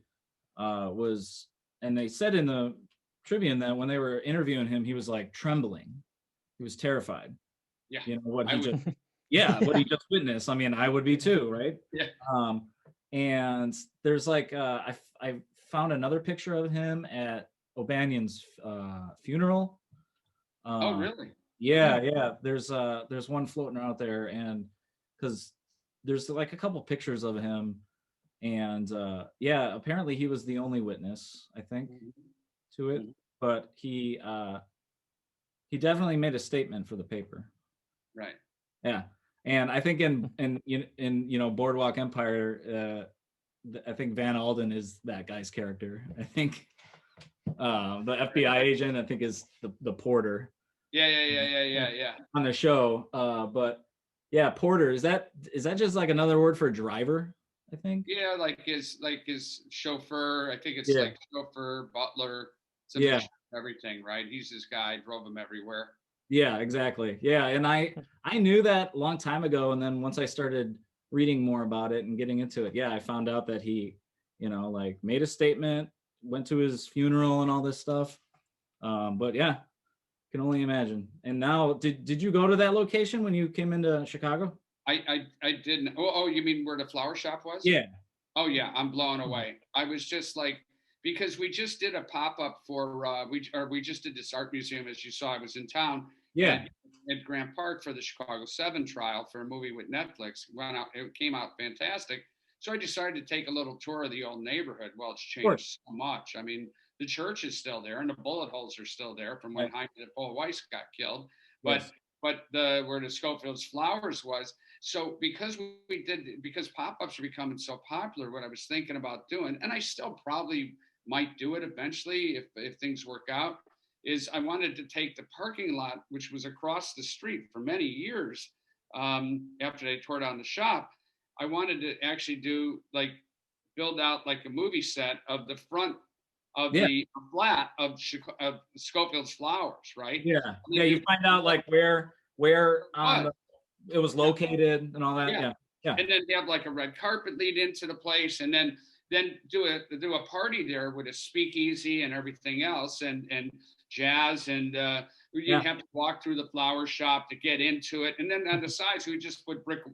was, and they said in the Tribune that when they were interviewing him, he was like trembling. He was terrified. Yeah. What he just witnessed. I mean, I would be too, right? Yeah. And there's like I found another picture of him at O'Banion's funeral. Oh, really? Yeah. There's one floating out there, and because there's like a couple pictures of him, and apparently he was the only witness, I think, to it. But he definitely made a statement for the paper. Right. Yeah. And I think in Boardwalk Empire, I think Van Alden is that guy's character. I think the FBI agent, I think, is the porter. Yeah. On the show, but yeah, porter, is that just like another word for driver? I think. Yeah, like his chauffeur. I think it's Yeah. like chauffeur, butler. It's a Yeah. mixture of everything, right? He's this guy, drove him everywhere. Yeah, exactly. Yeah, and I knew that a long time ago, and then once I started reading more about it and getting into it, yeah, I found out that he, like made a statement, went to his funeral and all this stuff. But yeah, can only imagine. And now, did you go to that location when you came into Chicago? I didn't. Oh, you mean where the flower shop was? Yeah. Oh yeah, I'm blown away. I was just like, because we just did a pop up for we just did this art museum, as you saw. I was in town Yeah. at Grant Park for the Chicago 7 trial for a movie with Netflix. Went out, it came out fantastic. So I decided to take a little tour of the old neighborhood. Well, it's changed so much. I mean, the church is still there, and the bullet holes are still there from when Heinrich Paul Weiss got killed. But Yes. but where the Schofield's Flowers was. So because pop-ups are becoming so popular, what I was thinking about doing, and I still probably might do it eventually if things work out, is I wanted to take the parking lot, which was across the street for many years, after they tore down the shop. I wanted to actually build out like a movie set of the front of Yeah. the flat of Schofield's Flowers, right? Yeah. Yeah. You find out like where it was located and all that. Yeah. Yeah. Yeah. And then they have like a red carpet lead into the place, and then do a party there with a speakeasy and everything else, and jazz, and you have to walk through the flower shop to get into it, and then on the sides we just put brick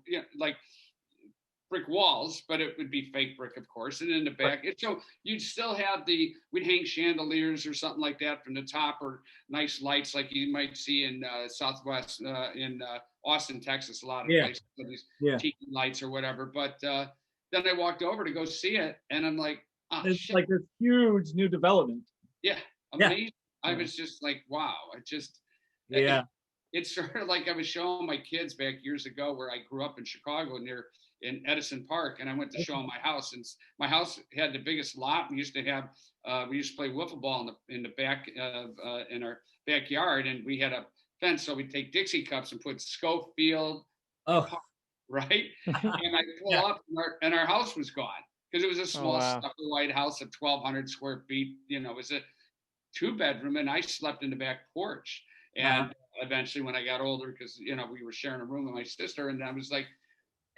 walls, but it would be fake brick, of course. And in the back, so you'd still have we'd hang chandeliers or something like that from the top, or nice lights like you might see in Southwest, in Austin, Texas, a lot of places, these tiki lights or whatever. But then I walked over to go see it, and I'm like, oh, it's shit. like this huge new development. Yeah, amazing. I was just like, wow. It's sort of like I was showing my kids back years ago where I grew up in Chicago in Edison Park, and I went to show them my house, and my house had the biggest lot. We used to play wiffle ball in the back in our backyard, and we had a fence, so we'd take Dixie cups and put Schofield, right? And I pull up, and our house was gone because it was a small stuffy white house of 1,200 square feet. It was a 2-bedroom, and I slept in the back porch. And eventually, when I got older, because we were sharing a room with my sister, and I was like,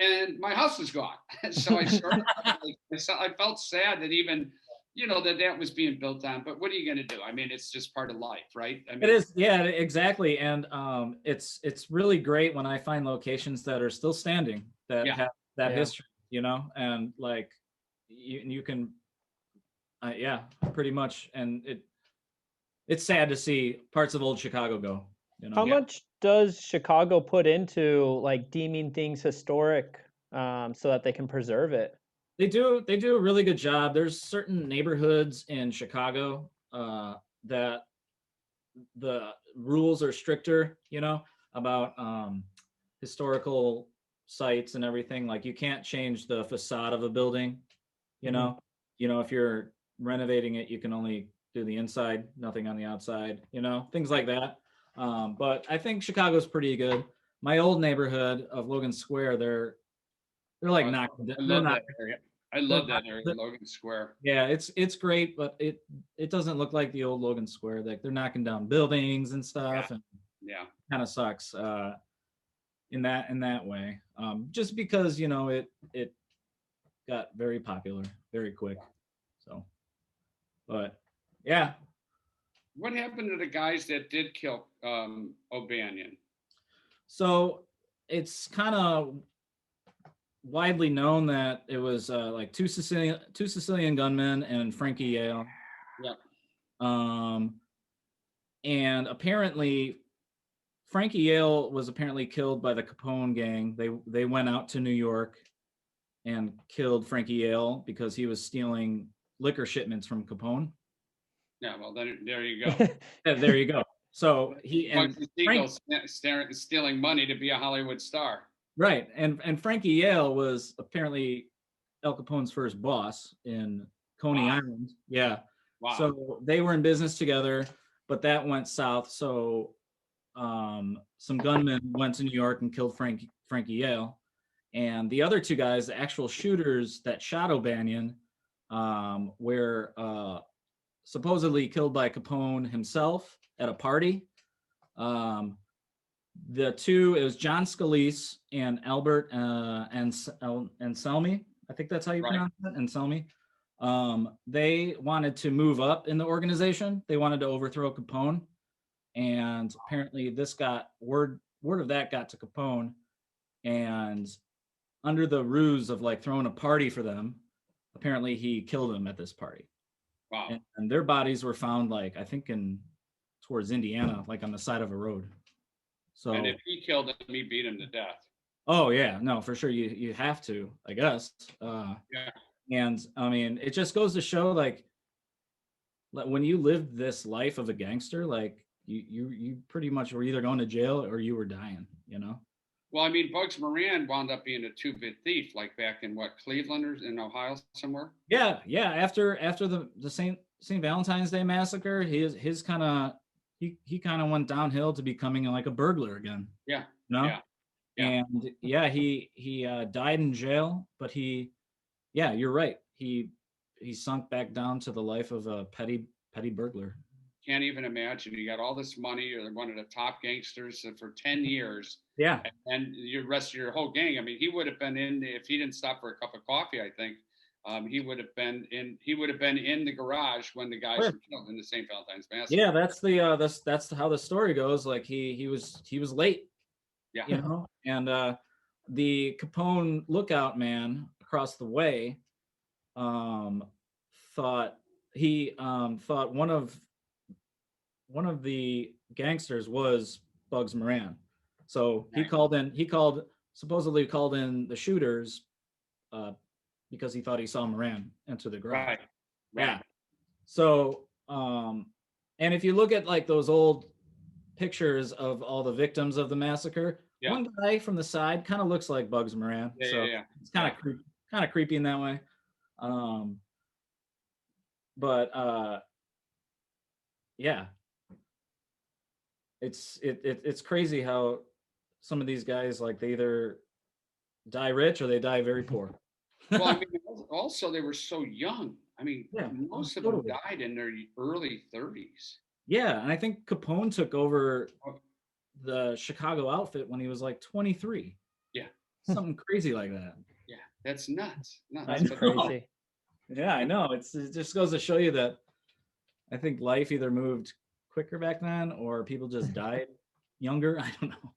and my house was gone. So I sort of I felt sad that even that was being built on. But what are you going to do? I mean, it's just part of life, right? I mean, it is. Yeah, exactly. And it's really great when I find locations that are still standing, that have that history, and like you can, pretty much. And it's sad to see parts of old Chicago go. How much does Chicago put into like deeming things historic, so that they can preserve it? They do a really good job. There's certain neighborhoods in Chicago that the rules are stricter, about historical sites and everything. Like you can't change the facade of a building, if you're renovating it, you can only do the inside, nothing on the outside, things like that. But I think Chicago's pretty good. My old neighborhood of Logan Square, they're like knocked. I love that area. I love that area, Logan Square. Yeah, it's great, but it doesn't look like the old Logan Square. Like they're knocking down buildings and stuff, and kind of sucks in that way. Just because it got very popular very quick. So, but yeah. What happened to the guys that did kill O'Banion? So it's kind of widely known that it was like two Sicilian gunmen and Frankie Yale. And apparently Frankie Yale was apparently killed by the Capone gang. They went out to New York and killed Frankie Yale because he was stealing liquor shipments from Capone. Yeah, well, then there you go. There you go. So stealing money to be a Hollywood star. Right, and Frankie Yale was apparently Al Capone's first boss in Coney Island. Yeah. Wow. So they were in business together, but that went south. So some gunmen went to New York and killed Frankie Yale, And the other two guys, the actual shooters that shot O'Banion, were supposedly killed by Capone himself at a party. The two, it was John Scalise and Albert Anselmi. I think that's how you pronounce it, Anselmi. They wanted to move up in the organization. They wanted to overthrow Capone. And apparently this got word of that got to Capone, and under the ruse of like throwing a party for them, apparently he killed them at this party. Wow. And their bodies were found, like, I think towards Indiana, like on the side of a road. So, and if he killed him, he beat him to death. Oh yeah, no, for sure. You have to, I guess. Yeah. And I mean, it just goes to show, like when you lived this life of a gangster, like you pretty much were either going to jail or you were dying, you know? Well, I mean, Bugs Moran wound up being a two-bit thief, like back in what, Cleveland or in Ohio somewhere? Yeah. After the St. Valentine's Day massacre, his kind of he kind of went downhill to becoming like a burglar again. Yeah. You know? Yeah. And yeah, he died in jail, but you're right. He sunk back down to the life of a petty burglar. Can't even imagine. You got all this money. You're one of the top gangsters for 10 years. Yeah. And the rest of your whole gang. I mean, he would have been in, if he didn't stop for a cup of coffee, I think, he would have been in the garage when the guys were killed in the St. Valentine's Massacre. Yeah, that's how the story goes. Like he was late. Yeah. You know, and the Capone lookout man across the way thought one of the gangsters was Bugs Moran. So he supposedly called in the shooters because he thought he saw Moran enter the garage. Right. Yeah. So and if you look at like those old pictures of all the victims of the massacre, one guy from the side kind of looks like Bugs Moran. It's kind of creepy in that way. But yeah, it's crazy how some of these guys, like, they either die rich or they die very poor. Well, I mean, also they were so young. I mean, most of them died in their early 30s. Yeah, and I think Capone took over the Chicago outfit when he was like 23. Yeah. Something crazy like that. Yeah, that's nuts. That's crazy. Yeah, I know. It just goes to show you that I think life either moved quicker back then or people just died younger. I don't know.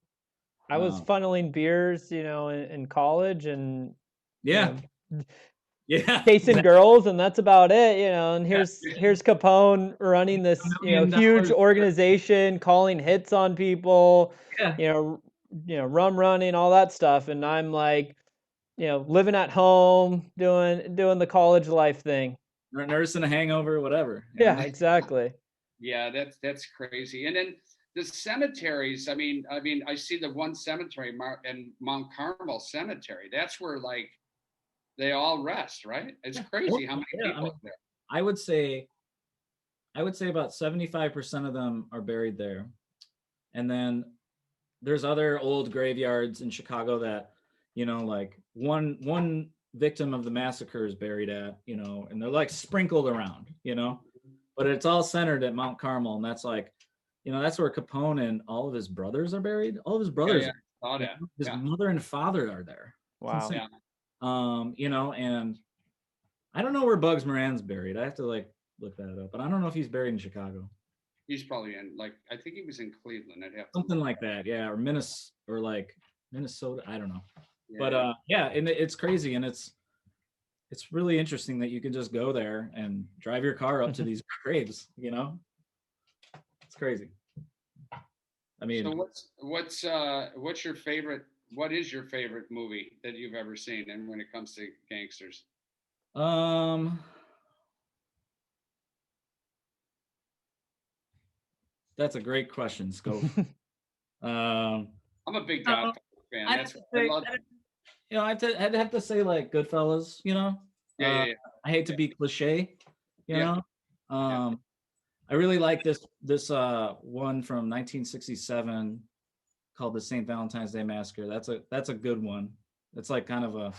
I was funneling beers, in college, and chasing girls, and that's about it, and here's Capone running this huge organization, calling hits on people, rum running, all that stuff, and I'm like, living at home, doing the college life thing, nursing a hangover, whatever. Yeah, exactly. Yeah, that's crazy. And then the cemeteries, I mean, I see the one cemetery in Mount Carmel Cemetery. That's where, like, they all rest, right? It's crazy how many people there. I would say about 75% of them are buried there. And then there's other old graveyards in Chicago that, like one victim of the massacre is buried at, and they're like sprinkled around, but it's all centered at Mount Carmel. And that's like, that's where Capone and all of his brothers are buried. All of his brothers, his mother and father are there. Wow. And I don't know where Bugs Moran's buried. I have to look that up, but I don't know if he's buried in Chicago. He's probably in, I think he was in Cleveland. I'd have something like that, yeah, or Minnesota. I don't know, but and it's crazy, and it's really interesting that you can just go there and drive your car up to these graves. It's crazy. I mean, so what's your favorite? What is your favorite movie that you've ever seen, and when it comes to gangsters? That's a great question, Scof. I'm a big Godfather fan. I'd have to say like Goodfellas. I hate to be cliche. I really like this one from 1967 called the St. Valentine's Day Massacre. That's a good one. It's like kind of a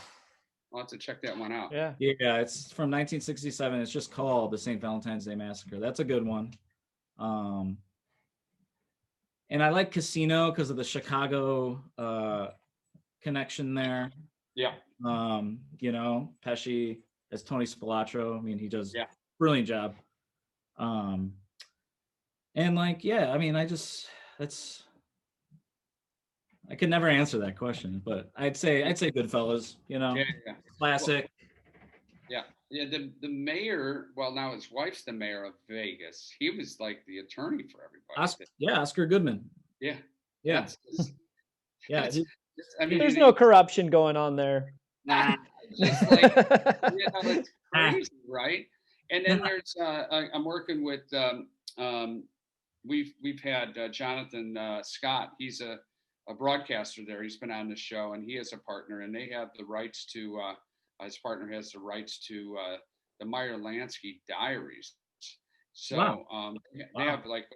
I'll have to check that one out. Yeah. yeah. It's from 1967. It's just called the St. Valentine's Day Massacre. That's a good one. And I like Casino because of the Chicago connection there. Yeah. You know, Pesci as Tony Spilotro. I mean, he does Yeah. brilliant job. And like, yeah, I mean, I could never answer that question, but I'd say Goodfellas, you know, Yeah. classic. Well, yeah. The mayor, well, now his wife's the mayor of Vegas. He was like the attorney for everybody. Oscar Goodman. Yeah. Yeah. That's just, Yeah. that's, I mean, There's no corruption going on there. nah, just like, you know, it's crazy, right? And then there's I'm working with we've had Jonathan Scott. He's a broadcaster there. He's been on the show, and he has a partner, and they have the rights to his partner has the rights to the Meyer Lansky diaries. So they have like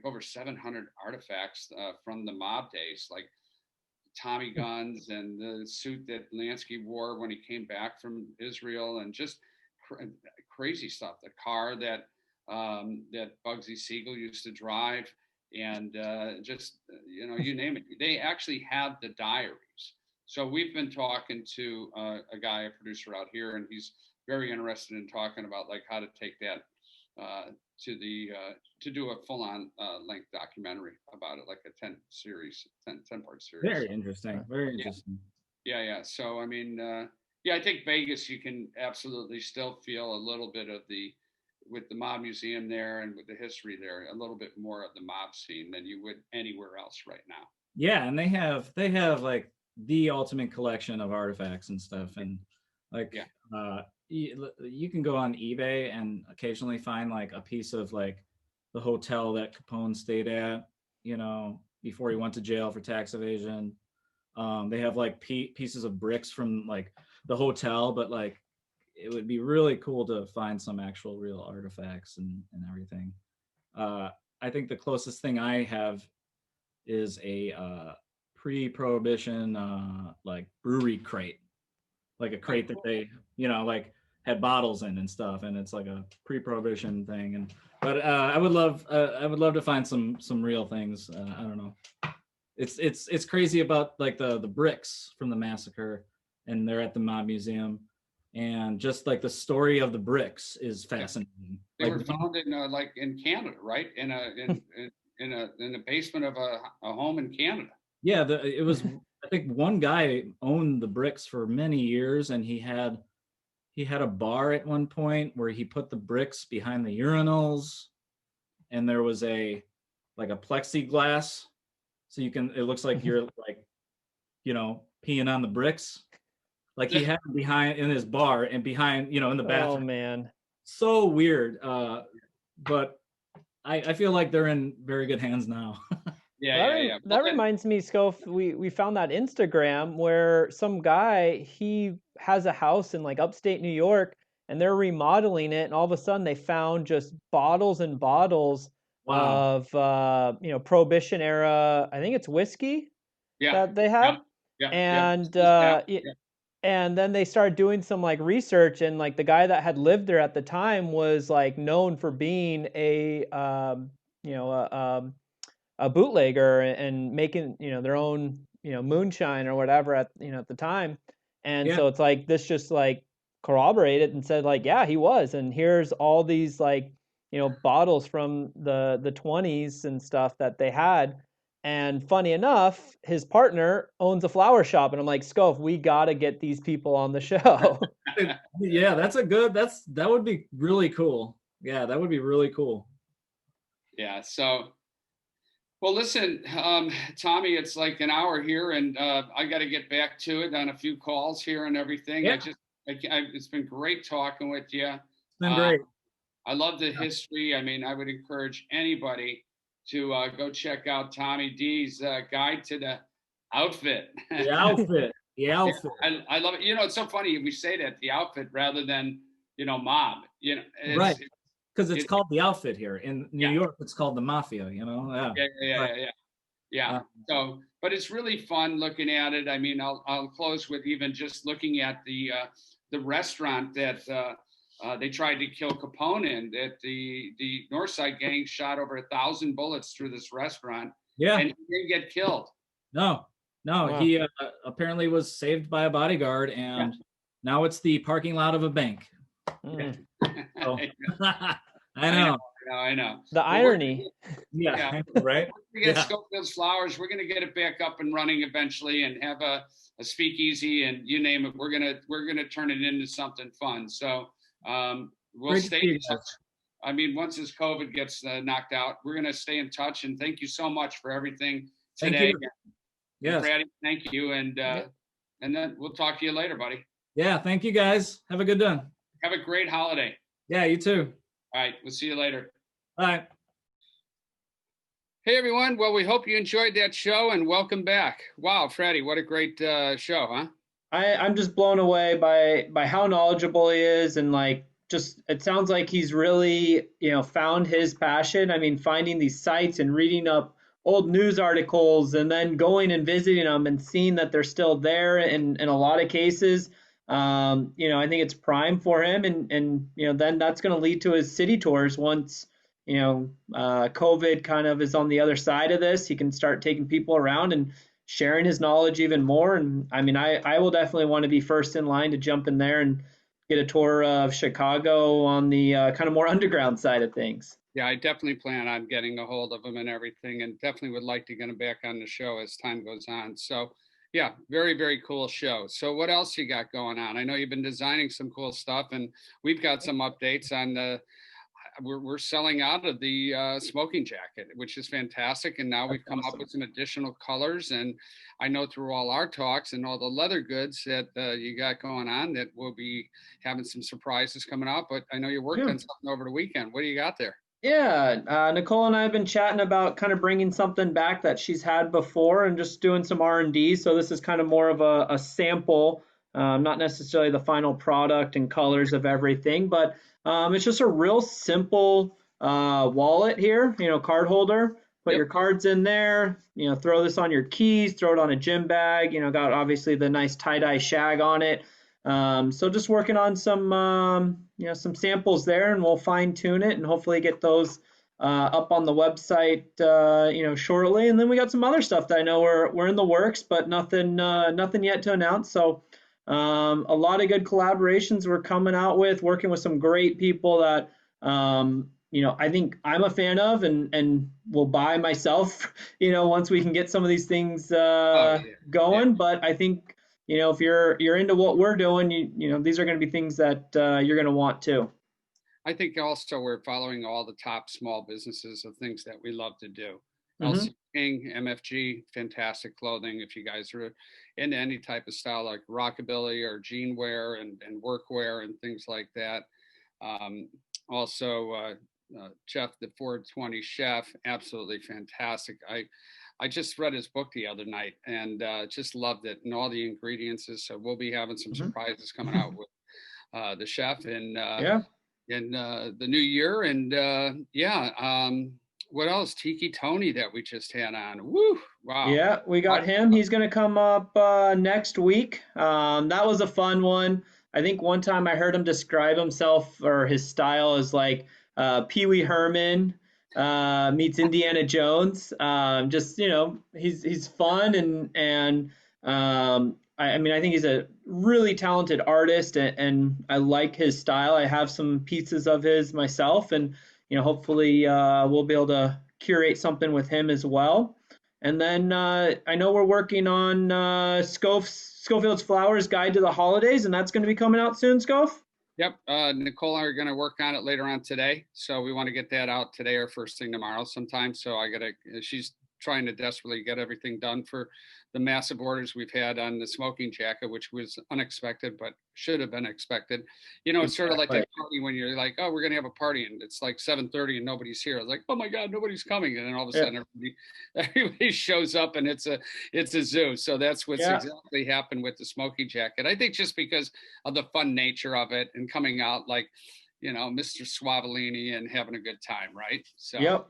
over 700 artifacts from the mob days, like Tommy guns and the suit that Lansky wore when he came back from Israel, and just crazy stuff. The car that Bugsy Siegel used to drive, and just you name it. They actually have the diaries. So we've been talking to a guy, a producer out here, and he's very interested in talking about like how to take that to do a full-on length documentary about it, like a 10 part series. Very interesting. Very interesting. Yeah. So I mean, I think Vegas, you can absolutely still feel a little bit of with the mob museum there and with the history there, a little bit more of the mob scene than you would anywhere else right now. Yeah, and they have like the ultimate collection of artifacts and stuff, and like you can go on eBay and occasionally find like a piece of like the hotel that Capone stayed at, before he went to jail for tax evasion. They have like pieces of bricks from like the hotel, but like it would be really cool to find some actual real artifacts and everything. I think the closest thing I have is a pre-prohibition like brewery crate, like a crate that they like had bottles in and stuff, and it's like a pre-prohibition thing. But I would love to find some real things. I don't know. It's crazy about like the bricks from the massacre, and they're at the Mob Museum, and just like the story of the bricks is fascinating. They were found in Canada, right? In the basement of a home in Canada. Yeah, it was. I think one guy owned the bricks for many years, and he had a bar at one point where he put the bricks behind the urinals, and there was a plexiglass, so it looks like you're like, peeing on the bricks. Like he had them behind in his bar and behind, in the bathroom. Oh man. So weird. But I feel like they're in very good hands now. Yeah. That reminds me, Scof, we found that Instagram where some guy, he has a house in like upstate New York, and they're remodeling it, and all of a sudden they found just bottles and bottles of Prohibition era, I think it's whiskey that they had. And then they started doing some like research, and like the guy that had lived there at the time was like known for being a bootlegger and making their own moonshine or whatever at the time. And so it's like this just like corroborated and said like, yeah, he was. And here's all these like bottles from the 20s and stuff that they had. And funny enough, his partner owns a flower shop, and I'm like, Scof, we gotta get these people on the show. Yeah, that would be really cool. Yeah, that would be really cool. Yeah. So, well, listen, Tommy, it's like an hour here, and I got to get back to it on a few calls here and everything. Yeah. It's been great talking with you. It's been great. I love the history. I mean, I would encourage anybody to go check out Tommy D's guide to the outfit. The outfit. Yeah, I love it. It's so funny we say that, the outfit, rather than mob. Right. Because it's called the outfit here in New York. It's called the mafia. Yeah. Yeah. So, but it's really fun looking at it. I mean, I'll close with even just looking at the restaurant that they tried to kill Capone in. That the Northside gang shot over 1,000 bullets through this restaurant. Yeah. And he didn't get killed. No. Wow. He apparently was saved by a bodyguard, and now it's the parking lot of a bank. Mm. So, I know. The irony. Yeah. Right. We get Schofield's Flowers. We're going to get it back up and running eventually, and have a speakeasy, and you name it. We're gonna turn it into something fun. So we'll stay in touch. I mean, once this COVID gets knocked out, we're gonna stay in touch. And thank you so much for everything today. Yes. Fratty, thank you, and then we'll talk to you later, buddy. Yeah. Thank you, guys. Have a good one. Have a great holiday. Yeah. You too. All right. We'll see you later. Bye. Hey, everyone. Well, we hope you enjoyed that show, and welcome back. Wow, Fratty, what a great show, huh? I'm just blown away by how knowledgeable he is, and like, just, it sounds like he's really, found his passion. I mean, finding these sites and reading up old news articles, and then going and visiting them and seeing that they're still there in a lot of cases. I think it's prime for him, and then that's going to lead to his city tours once COVID kind of is on the other side of this. He can start taking people around and sharing his knowledge even more. And I mean, I will definitely want to be first in line to jump in there and get a tour of Chicago on the kind of more underground side of things. Yeah, I definitely plan on getting a hold of him and everything, and definitely would like to get him back on the show as time goes on. So yeah, very, very cool show. So what else you got going on? I know you've been designing some cool stuff, and we've got some updates on the we're selling out of the smoking jacket, which is fantastic. And now we've come up with some additional colors. And I know through all our talks and all the leather goods that you got going on, that we'll be having some surprises coming up. But I know you worked on something over the weekend. What do you got there? Yeah, Nicole and I have been chatting about kind of bringing something back that she's had before, and just doing some R&D. So this is kind of more of a sample, not necessarily the final product and colors of everything, but it's just a real simple wallet here, card holder. Put your cards in there, throw this on your keys, throw it on a gym bag, got obviously the nice tie-dye shag on it. So just working on some samples there, and we'll fine tune it and hopefully get those up on the website, shortly. And then we got some other stuff that I know we're in the works, but nothing yet to announce. So a lot of good collaborations we're coming out with, working with some great people that, I think I'm a fan of, and will buy myself, once we can get some of these things going. Yeah. But I think, if you're into what we're doing, these are going to be things that you're going to want too. I think also we're following all the top small businesses of things that we love to do. Mm-hmm. LC King, MFG, fantastic clothing. If you guys are into any type of style like rockabilly or jean wear and workwear and things like that. Jeff, the 420 chef, absolutely fantastic. I just read his book the other night, and just loved it, and all the ingredients. So we'll be having some surprises coming out with the chef in the new year. And what else? Tiki Tony that we just had on. Woo! Wow. Yeah, we got him. He's going to come up next week. That was a fun one. I think one time I heard him describe himself or his style as like Pee Wee Herman meets Indiana Jones. He's fun, and I think he's a really talented artist, and I like his style. I have some pieces of his myself, and hopefully we'll be able to curate something with him as well. And then I know we're working on Schofield's Flowers Guide to the Holidays, and that's going to be coming out soon, Scof? Yep. Nicole and I are going to work on it later on today. So we want to get that out today or first thing tomorrow sometime. So she's trying to desperately get everything done for the massive orders we've had on the smoking jacket, which was unexpected, but should have been expected. It's sort of like that party when you're like, oh, we're going to have a party, and it's like 7:30 and nobody's here. It's like, oh my God, nobody's coming. And then all of a sudden everybody shows up, and it's a zoo. So that's what's exactly happened with the smoking jacket. I think just because of the fun nature of it and coming out like, Mr. Suavolini and having a good time. Right. So,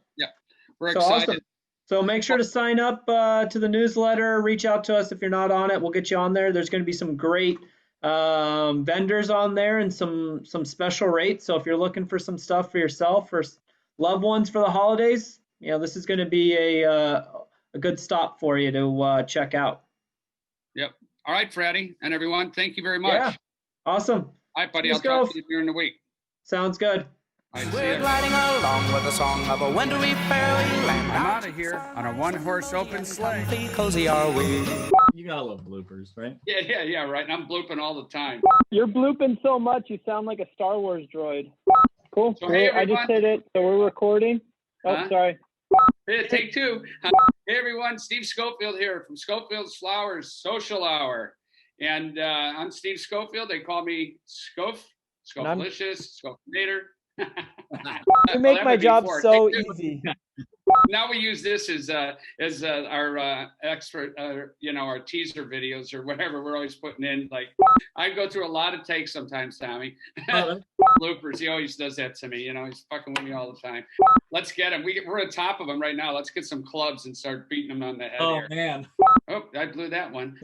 we're excited. Awesome. So make sure to sign up to the newsletter. Reach out to us if you're not on it. We'll get you on there. There's going to be some great vendors on there and some special rates. So if you're looking for some stuff for yourself or loved ones for the holidays, this is going to be a good stop for you to check out. Yep. All right, Fratty and everyone. Thank you very much. Yeah. Awesome. All right, buddy. Let's I'll go. talk to you during the week. Sounds good. We're gliding along with the song of a wintry fairyland. I'm out of here on a one-horse open sleigh. Cozy are we. You gotta love bloopers, right? Yeah, right. And I'm blooping all the time. You're blooping so much, you sound like a Star Wars droid. Cool. So, hey, I just everyone. hit it, so we're recording. Oh, Huh? sorry. Hey, take two. Hey, everyone. Steve Schofield here from Schofield's Flowers Social Hour. And I'm Steve Schofield. They call me Scof, Scoflicious, Scofinator. You make my job so easy. Now we use this as our extra, our teaser videos or whatever we're always putting in. Like, I go through a lot of takes sometimes, Tommy. Bloopers. He always does that to me. He's fucking with me all the time. Let's get him. We're on top of him right now. Let's get some clubs and start beating him on the head. Oh here. man. Oh, I blew that one.